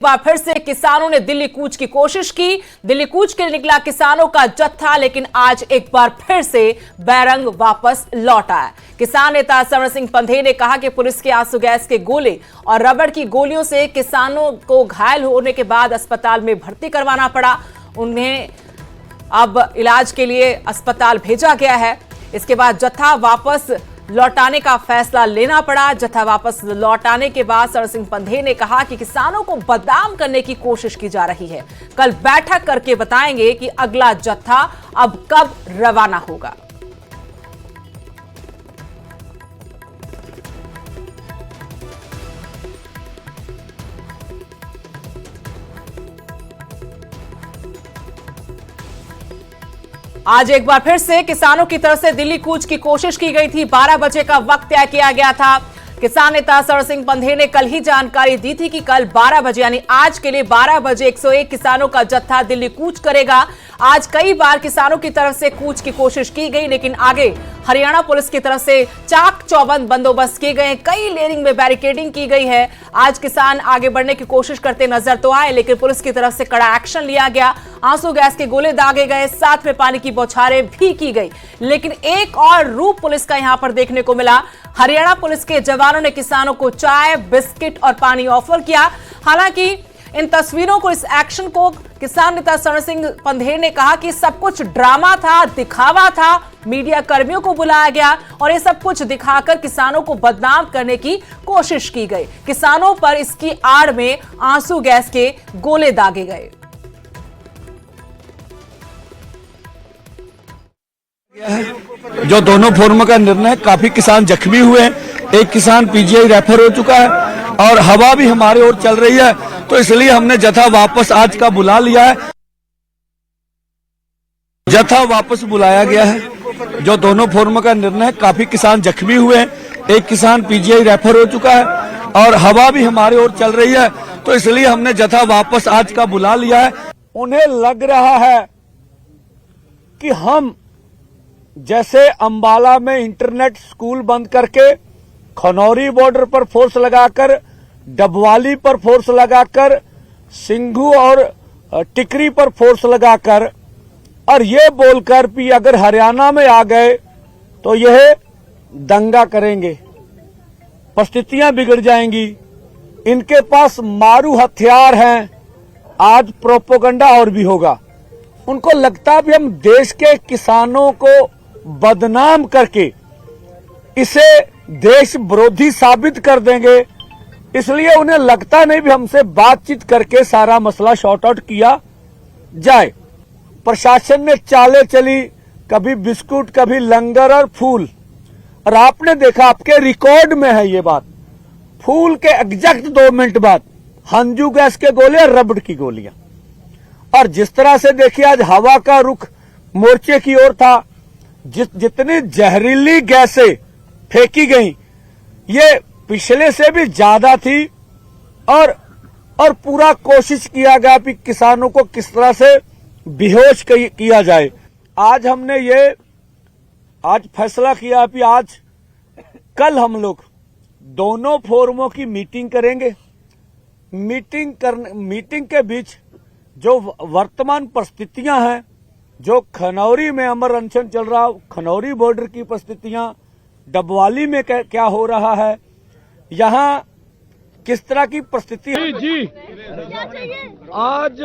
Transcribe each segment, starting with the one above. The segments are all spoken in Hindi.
बार फिर से किसानों ने दिल्ली कूच की कोशिश की। दिल्ली कूच के लिए निकला किसानों का जत्था, लेकिन आज एक बार फिर से बैरंग वापस लौट आया। किसान नेता समर सिंह पंधे ने कहा कि पुलिस के आंसू गैस के गोले और रबड़ की गोलियों से किसानों को घायल होने के बाद अस्पताल में भर्ती करवाना पड़ा। उन्हें अब इलाज के लिए अस्पताल भेजा गया है। इसके बाद जत्था वापस लौटाने का फैसला लेना पड़ा। जत्था वापस लौटाने के बाद समर सिंह पंधे ने कहा कि किसानों को बदनाम करने की कोशिश की जा रही है। कल बैठक करके बताएंगे कि अगला जत्था अब कब रवाना होगा। आज एक बार फिर से किसानों की तरफ से दिल्ली कूच की कोशिश की गई थी। 12 बजे का वक्त तय किया गया था। किसान नेता समर सिंह पंधे ने कल ही जानकारी दी थी कि कल 12 बजे यानी आज के लिए 12 बजे 101 किसानों का जत्था दिल्ली कूच करेगा। आज कई बार किसानों की तरफ से कूच की कोशिश की गई, लेकिन आगे हरियाणा पुलिस की तरफ से चाक चौबंद बंदोबस्त किए गए। कई लेयरिंग में बैरिकेडिंग की गई है। आज किसान आगे बढ़ने की कोशिश करते नजर तो आए, लेकिन पुलिस की तरफ से कड़ा एक्शन लिया गया। आंसू गैस के गोले दागे गए, साथ में पानी की बौछारें भी की गई। लेकिन एक और रूप पुलिस का यहां पर देखने को मिला। हरियाणा पुलिस के जवानों ने किसानों को चाय, बिस्किट और पानी ऑफर किया। हालांकि इन तस्वीरों को, इस एक्शन को किसान नेता समर सिंह पंधे ने कहा कि सब कुछ ड्रामा था, दिखावा था। मीडिया कर्मियों को बुलाया गया और ये सब कुछ दिखाकर किसानों को बदनाम करने की कोशिश की गई। किसानों पर इसकी आड़ में आंसू गैस के गोले दागे गए। जो दोनों फोरमों का निर्णय, काफी किसान जख्मी हुए हैं। एक किसान पीजीआई रेफर हो चुका है और हवा भी हमारे ओर चल रही है, तो इसलिए हमने जत्था वापस आज का बुला लिया है। जत्था वापस बुलाया गया है। जो दोनों फोरमों का निर्णय, काफी किसान जख्मी हुए हैं। एक किसान पीजीआई रेफर हो चुका है और हवा भी हमारे ओर चल रही है, तो इसलिए हमने जत्था वापस आज का बुला लिया है। उन्हें लग रहा है कि हम जैसे अंबाला में इंटरनेट स्कूल बंद करके, खनौरी बॉर्डर पर फोर्स लगाकर, डबवाली पर फोर्स लगाकर, सिंघू और टिकरी पर फोर्स लगाकर और ये बोलकर भी अगर हरियाणा में आ गए तो यह दंगा करेंगे, परिस्थितियां बिगड़ जाएंगी, इनके पास मारू हथियार हैं, आज प्रोपोगंडा और भी होगा। उनको लगता भी हम देश के किसानों को बदनाम करके इसे देश विरोधी साबित कर देंगे, इसलिए उन्हें लगता नहीं भी हमसे बातचीत करके सारा मसला शॉर्ट आउट किया जाए। प्रशासन ने चालें चली, कभी बिस्कुट, कभी लंगर और फूल, और आपने देखा, आपके रिकॉर्ड में है ये बात, फूल के एग्जैक्ट 2 मिनट बाद हंजू गैस के गोले और रबड़ की गोलियां। और जिस तरह से देखिए आज हवा का रुख मोर्चे की ओर था, जितनी जहरीली गैसें फेंकी गई ये पिछले से भी ज्यादा थी, और पूरा कोशिश किया गया कि किसानों को किस तरह से बेहोश किया जाए। आज हमने आज फैसला किया कि कल हम लोग दोनों फोरमों की मीटिंग करेंगे। मीटिंग के बीच जो वर्तमान परिस्थितियां हैं, जो खनौरी में अमर अनशन चल रहा, खनौरी बॉर्डर की परिस्थितियां, डबवाली में क्या हो रहा है, यहाँ किस तरह की परिस्थिति है। जी आज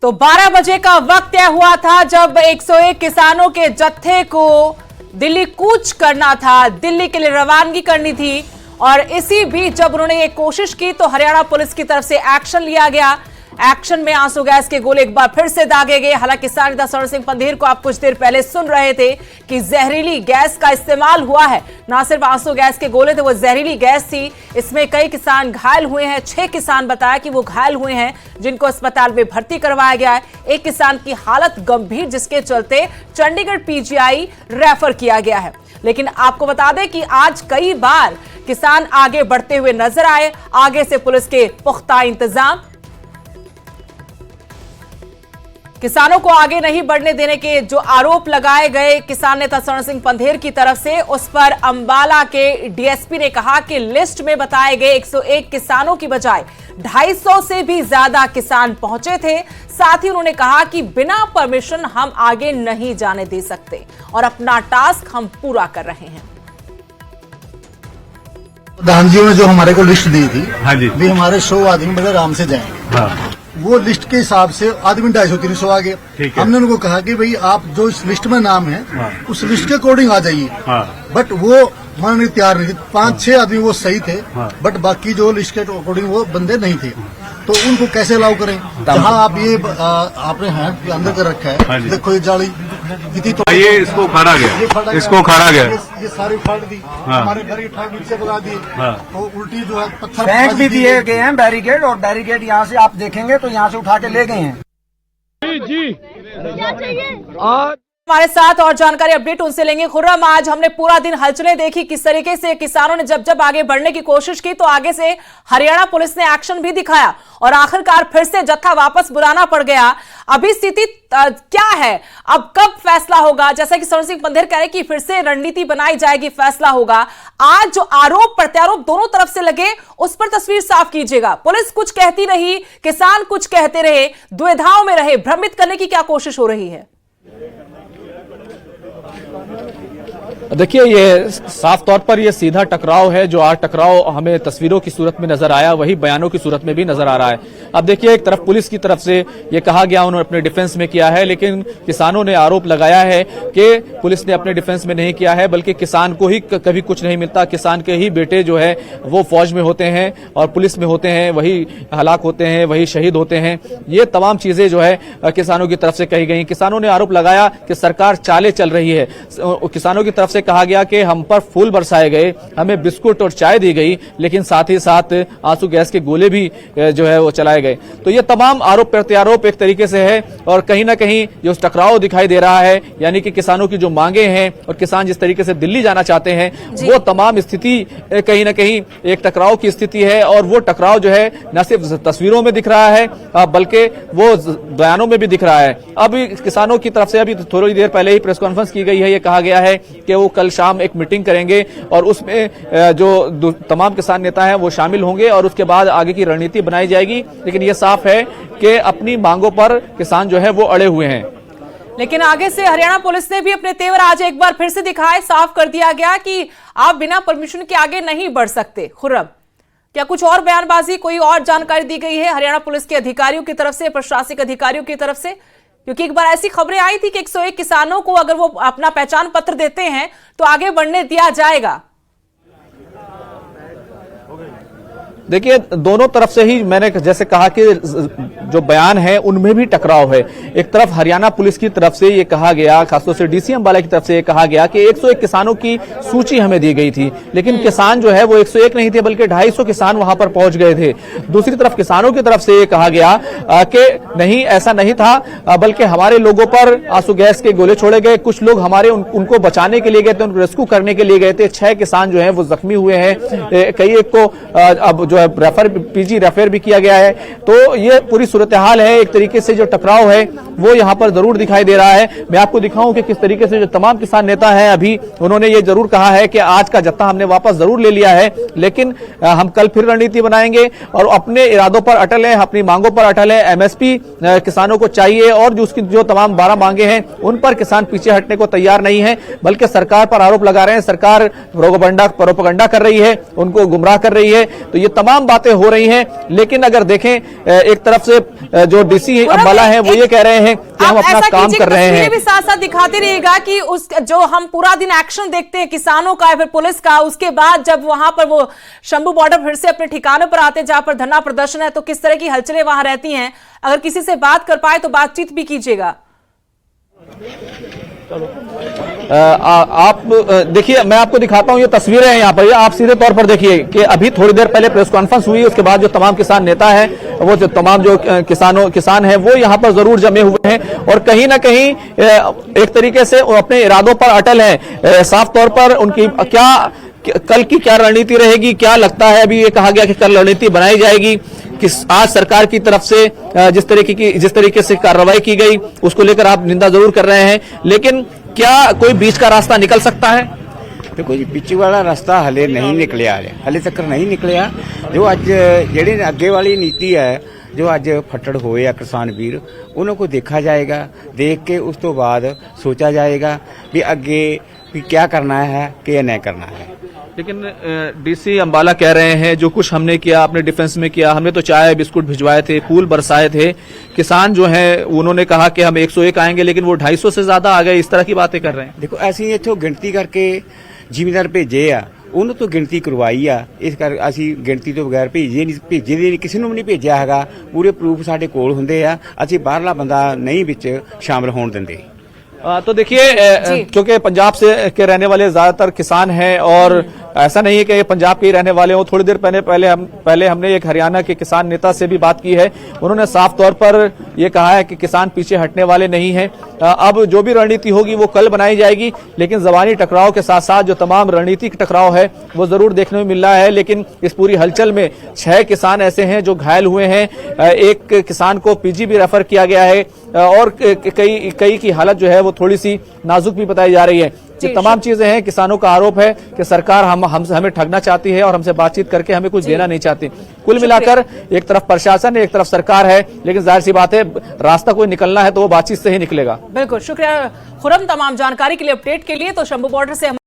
तो 12 बजे का वक्त तय हुआ था जब 101 किसानों के जत्थे को दिल्ली कूच करना था, दिल्ली के लिए रवानगी करनी थी। और इसी बीच जब उन्होंने ये कोशिश की तो हरियाणा पुलिस की तरफ से एक्शन लिया गया। एक्शन में आंसू गैस के गोले एक बार फिर से दागे गए। हालांकि किसान नेता समर सिंह पंधे को आप कुछ देर पहले सुन रहे थे कि जहरीली गैस का इस्तेमाल हुआ है। ना सिर्फ आंसू गैस के गोले थे, वो जहरीली गैस थी। इसमें कई किसान घायल हुए हैं। 6 किसान बताया कि वो घायल हुए हैं, जिनको अस्पताल में भर्ती करवाया गया है। एक किसान की हालत गंभीर, जिसके चलते चंडीगढ़ पीजीआई रेफर किया गया है। लेकिन आपको बता दें कि आज कई बार किसान आगे बढ़ते हुए नजर आए। आगे से पुलिस के पुख्ता इंतजाम, किसानों को आगे नहीं बढ़ने देने के जो आरोप लगाए गए किसान नेता स्वर्ण सिंह पंधेर की तरफ से, उस पर अंबाला के डीएसपी ने कहा कि लिस्ट में बताए गए 101 किसानों की बजाय 250 से भी ज्यादा किसान पहुंचे थे। साथ ही उन्होंने कहा कि बिना परमिशन हम आगे नहीं जाने दे सकते और अपना टास्क हम पूरा कर रहे हैं। प्रधानजियों ने जो हमारे को लिस्ट दी थी, हाँ जी, भी हमारे 100 आदमी बड़े आराम से जाएं। हाँ, वो लिस्ट के हिसाब से आदमी 250-300 आ गए। ठीक है। हमने उनको कहा कि भाई आप जो इस लिस्ट में नाम है, हाँ, उस लिस्ट के अकॉर्डिंग आ जाइए। हाँ, बट वो मानने तैयार नहीं थे। 5-6 आदमी वो सही थे, हाँ, बट बाकी जो लिस्ट के अकॉर्डिंग वो बंदे नहीं थे। तो उनको कैसे अलाउ करें? जहाँ आप ये आपने हैंड अंदर कर रखा हाँ है, जी। देखो ये जाली कितनी तो ये इसको उखाड़ा गया, इसको उखाड़ा गया, ये सारी फाड़ दी, हाँ, हमारे घर की ठाक नीचे लगा दी, हाँ, तो उल्टी जो है पत्थर बैंक भी दिए गए हैं बैरिकेड, और बैरिकेड यहाँ से आप देखेंगे तो यहाँ से उठा के ले गए हैं। हमारे साथ और जानकारी अपडेट उनसे लेंगे। खुर्रम, आज हमने पूरा दिन हलचलें देखी, किस तरीके से किसानों ने जब आगे बढ़ने की कोशिश की तो आगे से हरियाणा पुलिस ने एक्शन भी दिखाया और आखिरकार फिर से जत्था वापस बुलाना पड़ गया। अभी स्थिति क्या है, अब कब फैसला होगा? जैसा कि स्वर्ण सिंह पंधेर कह रहे कि फिर से रणनीति बनाई जाएगी, फैसला होगा। आज जो आरोप प्रत्यारोप दोनों तरफ से लगे, उस पर तस्वीर साफ कीजिएगा। पुलिस कुछ कहती रही, किसान कुछ कहते रहे, दुविधाओं में रहे, भ्रमित करने की क्या कोशिश हो रही है? देखिए, ये साफ तौर पर ये सीधा टकराव है। जो आज टकराव हमें तस्वीरों की सूरत में नजर आया, वही बयानों की सूरत में भी नजर आ रहा है। अब देखिए, एक तरफ पुलिस की तरफ से ये कहा गया, उन्होंने अपने डिफेंस में किया है, लेकिन किसानों ने आरोप लगाया है कि पुलिस ने अपने डिफेंस में नहीं किया है, बल्कि किसान को ही कभी कुछ नहीं मिलता। किसान के ही बेटे जो है वो फौज में होते हैं और पुलिस में होते हैं, वही हलाक होते हैं, वही शहीद होते हैं। ये तमाम चीजें जो है किसानों की तरफ से कही गई। किसानों ने आरोप लगाया कि सरकार चाले चल रही है। किसानों की तरफ से कहा गया कि हम पर फूल बरसाए गए, हमें बिस्कुट और चाय दी गई, लेकिन साथ ही साथ आंसू गैस के गोले भी जो है वो चलाए गए। तो ये तमाम आरोप प्रत्यारोप एक तरीके से है और कहीं ना कहीं जो टकराव दिखाई दे रहा है, यानी कि किसानों की जो मांगे हैं और किसान जिस तरीके से दिल्ली जाना चाहते हैं, वो तमाम स्थिति कहीं ना कहीं एक टकराव की स्थिति है। और वो टकराव जो है न सिर्फ तस्वीरों में दिख रहा है, बल्कि वो बयानों में भी दिख रहा है। अभी किसानों की तरफ से अभी थोड़ी देर पहले ही प्रेस कॉन्फ्रेंस की गई है। ये कहा गया है कि वो कल शाम एक मीटिंग करेंगे और उसमें जो तमाम किसान नेता हैं वो शामिल होंगे और उसके बाद आगे की रणनीति बनाई जाएगी। लेकिन ये साफ है कि अपनी मांगों पर किसान जो है वो अड़े हुए हैं। लेकिन आगे से हरियाणा पुलिस ने भी अपने तेवर आज एक बार फिर से दिखाए, साफ कर दिया गया कि आप बिना परमिशन के आगे नहीं बढ़ सकते। खुर्रम, क्या कुछ और बयानबाजी, कोई और जानकारी दी गई है हरियाणा पुलिस के अधिकारियों की तरफ से, प्रशासनिक अधिकारियों की तरफ से? क्योंकि एक बार ऐसी खबरें आई थी कि 101 किसानों को अगर वो अपना पहचान पत्र देते हैं तो आगे बढ़ने दिया जाएगा। देखिए, दोनों तरफ से ही मैंने जैसे कहा कि जो बयान है उनमें भी टकराव है। एक तरफ हरियाणा पुलिस की तरफ से ये कहा गया, खासतौर से डीसी अंबाला की तरफ से ये कहा गया कि 101 किसानों की सूची हमें दी गई थी, लेकिन किसान जो है वो 101 नहीं थे, बल्कि 250 किसान वहां पर पहुंच गए थे। दूसरी तरफ किसानों की तरफ से ये कहा गया कि नहीं, ऐसा नहीं था, बल्कि हमारे लोगों पर आंसू गैस के गोले छोड़े गए। कुछ लोग हमारे उनको बचाने के लिए गए थे, उनको रेस्क्यू करने के लिए गए थे। 6 किसान जो है वो जख्मी हुए हैं, कई एक को अब जो है पीजी रेफर भी किया गया है। तो ये पूरी सूरत हाल है। एक तरीके से जो टकराव है वो यहाँ पर जरूर दिखाई दे रहा है। मैं आपको दिखाऊं कि किस तरीके से जो तमाम किसान नेता हैं अभी उन्होंने ये जरूर कहा है कि आज का जत्था हमने वापस जरूर ले लिया है, लेकिन हम कल फिर रणनीति बनाएंगे और अपने इरादों पर अटल है, अपनी मांगों पर अटल है। एमएसपी किसानों को चाहिए और जो उसकी जो तमाम 12 मांगे हैं उन पर किसान पीछे हटने को तैयार नहीं है, बल्कि सरकार पर आरोप लगा रहे हैं। सरकार प्रोपेगेंडा कर रही है, उनको गुमराह कर रही है। तो ये तमाम बातें हो रही हैं। लेकिन अगर देखें, एक तरफ से जो डीसी अंबाला है वो ये कह रहे हैं कि हम अपना काम कर रहे हैं। भी साथ साथ दिखाते रहिएगा कि उस जो हम पूरा दिन एक्शन देखते हैं किसानों का या फिर पुलिस का, उसके बाद जब वहां पर वो शंभू बॉर्डर फिर से अपने ठिकाने पर आते हैं जहां पर धरना प्रदर्शन है, तो किस तरह की हलचलें वहां रहती हैं। अगर किसी से बात कर पाए तो बातचीत भी कीजिएगा। आप देखिए, मैं आपको दिखाता हूं, ये तस्वीरें हैं यहाँ पर। आप सीधे तौर पर देखिए कि अभी थोड़ी देर पहले प्रेस कॉन्फ्रेंस हुई, उसके बाद जो तमाम किसान नेता हैं, वो जो तमाम जो किसान हैं वो यहाँ पर जरूर जमे हुए हैं और कहीं ना कहीं एक तरीके से वो अपने इरादों पर अटल हैं। साफ तौर पर उनकी क्या कल की क्या रणनीति रहेगी, क्या लगता है? अभी ये कहा गया कि कल रणनीति बनाई जाएगी कि आज सरकार की तरफ से जिस तरीके से कार्रवाई की गई उसको लेकर आप निंदा जरूर कर रहे हैं, लेकिन क्या कोई बीच का रास्ता निकल सकता है? देखो जी, पिछ वाला रास्ता हले नहीं निकलिया, हले तक नहीं निकलिया। जो अज जेड़ी अगे वाली नीति है, जो अज फट्टड़ होए किसान वीर, उन्हों को देखा जाएगा, देख के उस तो बाद सोचा जाएगा भी अगे भी क्या करना है, क्या नहीं करना है। लेकिन डीसी अंबाला कह रहे हैं जो कुछ हमने किया अपने डिफेंस में किया, हमने तो चाय बिस्कुट भिजवाए थे, फूल बरसाए थे। किसान जो हैं उन्होंने कहा कि हम 101 आएंगे, लेकिन वो 250 से ज्यादा आ गए। इस तरह की बातें कर रहे हैं। देखो ऐसी इथों गिनती करके ਜ਼ਿਮੀਂਦਾਰ ਭੇਜੇ ਆ, ਉਹਨੂੰ ਤੋਂ ਗਿਣਤੀ ਕਰਵਾਈ ਆ, ਇਸ ਕਰ ਅਸੀਂ ਗਿਣਤੀ ਤੋਂ ਬਗੈਰ ਭੇਜੇ ਨਹੀਂ, ਕਿਸੇ ਨੂੰ ਵੀ ਨਹੀਂ ਭੇਜਿਆ ਹੈਗਾ। ਪੂਰੇ ਪ੍ਰੂਫ ਸਾਡੇ ਕੋਲ ਹੁੰਦੇ ਆ, ਅਸੀਂ ਬਾਹਰਲਾ ਬੰਦਾ ਨਹੀਂ ਵਿੱਚ ਸ਼ਾਮਲ ਹੋਣ ਦਿੰਦੇ। तो देखिए, क्योंकि पंजाब से के रहने वाले ज्यादातर किसान हैं और ऐसा नहीं है कि ये पंजाब के ही रहने वाले हों। थोड़ी देर पहले हमने एक हरियाणा के किसान नेता से भी बात की है। उन्होंने साफ तौर पर ये कहा है कि किसान पीछे हटने वाले नहीं हैं। अब जो भी रणनीति होगी वो कल बनाई जाएगी, लेकिन जबानी टकराव के साथ साथ जो तमाम रणनीतिक टकराव है वो जरूर देखने में मिल रहा है। लेकिन इस पूरी हलचल में 6 किसान ऐसे हैं जो घायल हुए हैं। एक किसान को पीजी भी रेफर किया गया है और कई की हालत जो है वो थोड़ी सी नाजुक भी बताई जा रही है। ये तमाम चीजें हैं। किसानों का आरोप है कि सरकार हमें ठगना चाहती है और हमसे बातचीत करके हमें कुछ देना नहीं चाहती। कुल मिलाकर एक तरफ प्रशासन है, एक तरफ सरकार है, लेकिन जाहिर सी बात है रास्ता कोई निकलना है तो वो बातचीत से ही निकलेगा। बिल्कुल, शुक्रिया खुरम तमाम जानकारी के लिए, अपडेट के लिए। तो शंभू बॉर्डर से